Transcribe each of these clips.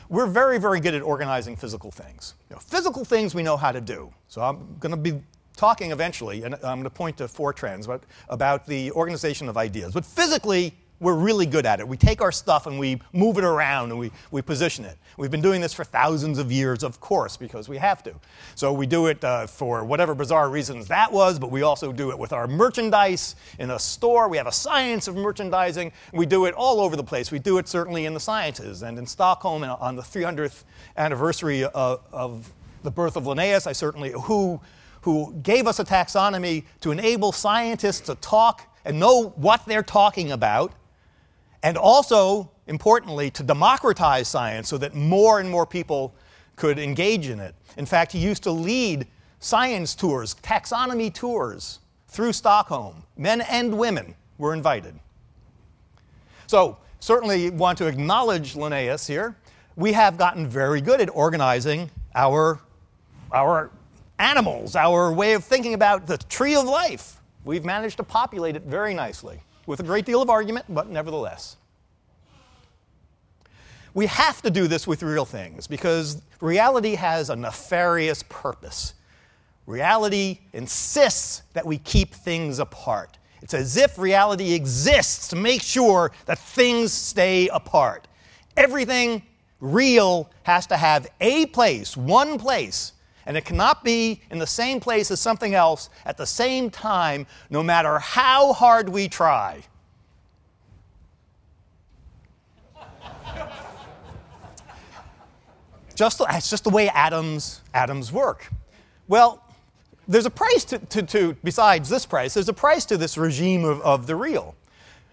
we're very, very good at organizing physical things. Physical things we know how to do. So I'm going to be talking eventually, and I'm going to point to 4 trends about the organization of ideas. But physically, we're really good at it. We take our stuff and we move it around and we position it. We've been doing this for thousands of years, of course, because we have to. So we do it for whatever bizarre reasons that was, but we also do it with our merchandise in a store. We have a science of merchandising. We do it all over the place. We do it certainly in the sciences. And in Stockholm, on the 300th anniversary of the birth of Linnaeus, who gave us a taxonomy to enable scientists to talk and know what they're talking about, and also, importantly, to democratize science so that more and more people could engage in it. In fact, he used to lead science tours, taxonomy tours, through Stockholm. Men and women were invited. So, certainly want to acknowledge Linnaeus here. We have gotten very good at organizing our animals, our way of thinking about the tree of life. We've managed to populate it very nicely, with a great deal of argument, but nevertheless. We have to do this with real things, because reality has a nefarious purpose. Reality insists that we keep things apart. It's as if reality exists to make sure that things stay apart. Everything real has to have a place, one place, and it cannot be in the same place as something else at the same time, no matter how hard we try. It's just the way atoms work. Well, there's a price besides this price, there's a price to this regime of the real.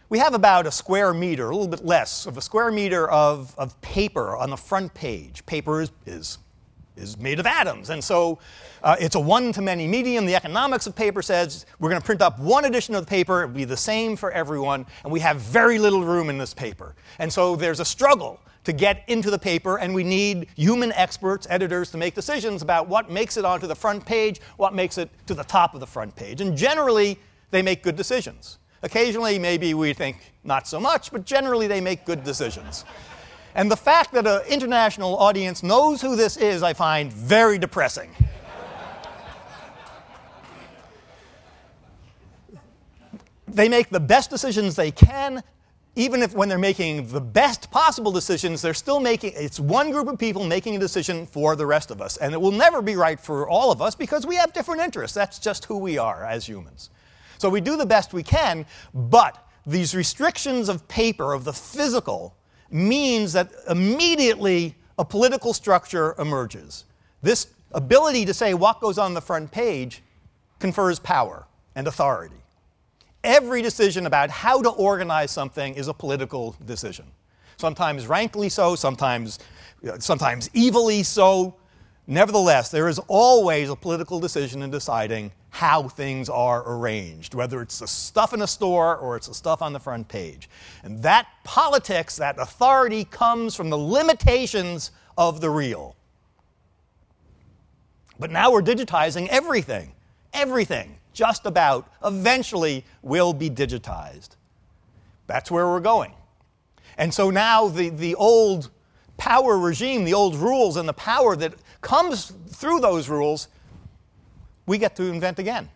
We have about a square meter, a little bit less, of a square meter of paper on the front page. Paper is made of atoms, and so it's a one-to-many medium. The economics of paper says we're going to print up one edition of the paper, it'll be the same for everyone, and we have very little room in this paper. And so there's a struggle to get into the paper, and we need human experts, editors, to make decisions about what makes it onto the front page, what makes it to the top of the front page. And generally, they make good decisions. Occasionally, maybe we think not so much, but generally they make good decisions. And the fact that an international audience knows who this is, I find very depressing. They make the best decisions they can. Even if when they're making the best possible decisions, they're still it's one group of people making a decision for the rest of us. And it will never be right for all of us because we have different interests. That's just who we are as humans. So we do the best we can, but these restrictions of paper, of the physical, means that immediately a political structure emerges. This ability to say what goes on the front page confers power and authority. Every decision about how to organize something is a political decision. Sometimes rankly so, sometimes evilly so. Nevertheless, there is always a political decision in deciding how things are arranged, whether it's the stuff in a store or it's the stuff on the front page. And that politics, that authority, comes from the limitations of the real. But now we're digitizing everything. Everything, just about, eventually will be digitized. That's where we're going. And so now the old power regime, the old rules and the power that comes through those rules, we get to invent again.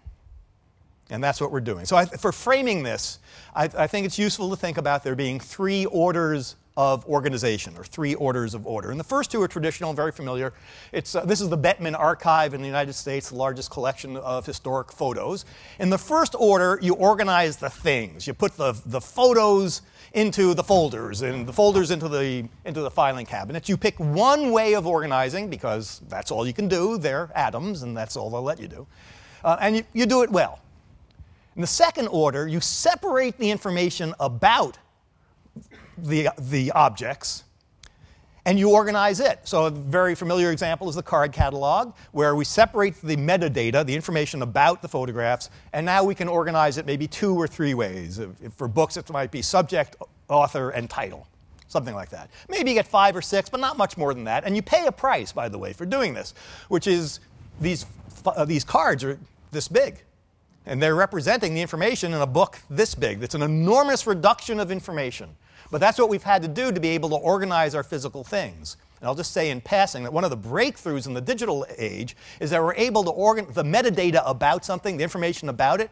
And that's what we're doing. So for framing this, I think it's useful to think about there being 3 orders of organization, or 3 orders of order. And the first 2 are traditional and very familiar. This is the Bettman Archive in the United States, the largest collection of historic photos. In the first order, you organize the things. You put the photos into the folders, and the folders into the filing cabinets. You pick one way of organizing, because that's all you can do. They're atoms, and that's all they'll let you do. And you do it well. In the second order, you separate the information about the objects, and you organize it. So a very familiar example is the card catalog, where we separate the metadata, the information about the photographs, and now we can organize it maybe 2 or 3 ways. For books, it might be subject, author, and title, something like that. Maybe you get 5 or 6, but not much more than that. And you pay a price, by the way, for doing this, which is these cards are this big. And they're representing the information in a book this big. It's an enormous reduction of information. But that's what we've had to do to be able to organize our physical things. And I'll just say in passing that one of the breakthroughs in the digital age is that we're able to organize the metadata about something, the information about it,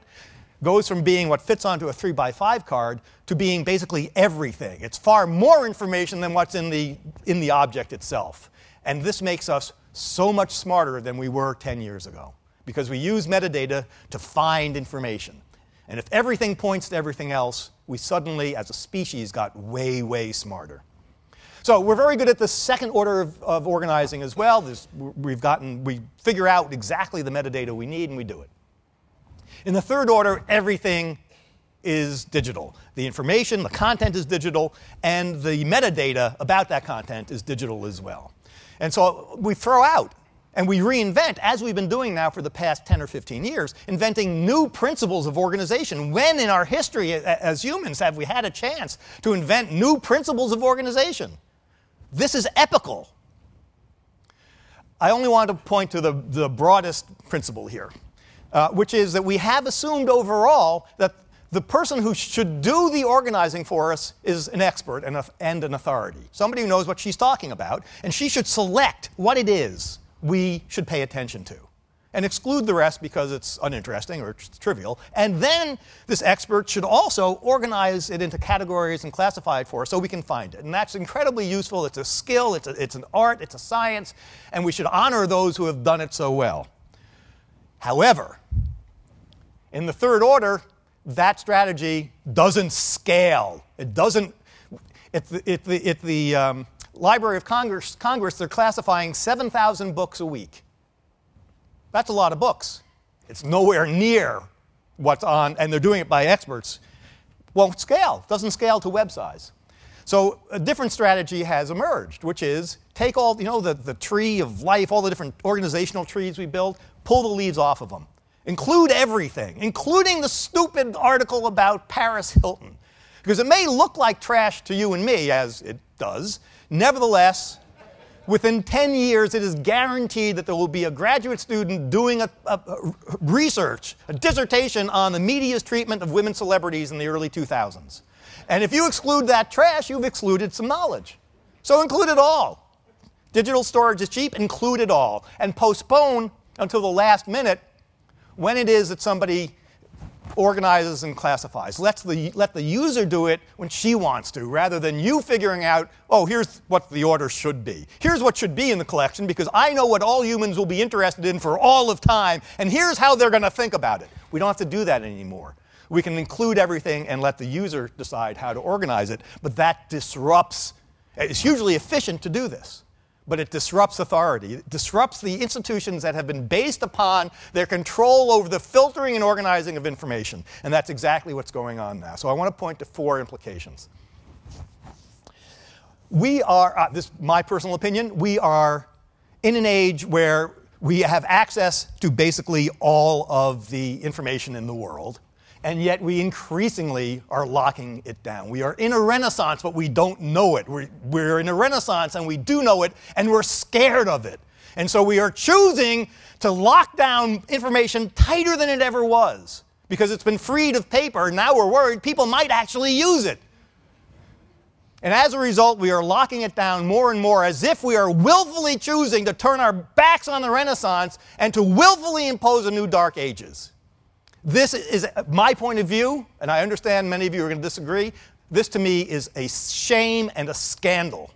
goes from being what fits onto a 3x5 card to being basically everything. It's far more information than what's in the object itself. And this makes us so much smarter than we were 10 years ago, because we use metadata to find information. And if everything points to everything else, we suddenly, as a species, got way, way smarter. So we're very good at the second order of organizing as well. We figure out exactly the metadata we need, and we do it. In the third order, everything is digital. The information, the content is digital, and the metadata about that content is digital as well. And so we throw out and we reinvent, as we've been doing now for the past 10 or 15 years, inventing new principles of organization. When in our history as humans have we had a chance to invent new principles of organization? This is epical. I only want to point to the broadest principle here, which is that we have assumed overall that the person who should do the organizing for us is an expert and an authority, somebody who knows what she's talking about, and she should select what it is we should pay attention to and exclude the rest because it's uninteresting or it's trivial. And then this expert should also organize it into categories and classify it for us so we can find it. And that's incredibly useful. It's a skill, it's an art, it's a science, and we should honor those who have done it so well. However, in the third order, that strategy doesn't scale. It doesn't. At the Library of Congress, they're classifying 7,000 books a week. That's a lot of books. It's nowhere near what's on, and they're doing it by experts. Won't scale. Doesn't scale to web size. So a different strategy has emerged, which is take all, the tree of life, all the different organizational trees we build, pull the leaves off of them. Include everything, including the stupid article about Paris Hilton. Because it may look like trash to you and me, as it does. Nevertheless, within 10 years, it is guaranteed that there will be a graduate student doing a research, a dissertation on the media's treatment of women celebrities in the early 2000s. And if you exclude that trash, you've excluded some knowledge. So include it all. Digital storage is cheap, include it all. And postpone until the last minute when it is that somebody organizes and classifies. Let the user do it when she wants to, rather than you figuring out, oh, here's what the order should be. Here's what should be in the collection, because I know what all humans will be interested in for all of time, and here's how they're going to think about it. We don't have to do that anymore. We can include everything and let the user decide how to organize it, but that disrupts. It's hugely efficient to do this. But it disrupts authority. It disrupts the institutions that have been based upon their control over the filtering and organizing of information. And that's exactly what's going on now. So I want to point to 4 implications. We are, this is my personal opinion, we are in an age where we have access to basically all of the information in the world. And yet we increasingly are locking it down. We are in a renaissance, but we don't know it. We're in a renaissance, and we do know it, and we're scared of it. And so we are choosing to lock down information tighter than it ever was, because it's been freed of paper. Now we're worried people might actually use it. And as a result, we are locking it down more and more, as if we are willfully choosing to turn our backs on the Renaissance and to willfully impose a new Dark Ages. This is my point of view, and I understand many of you are going to disagree. This, to me, is a shame and a scandal.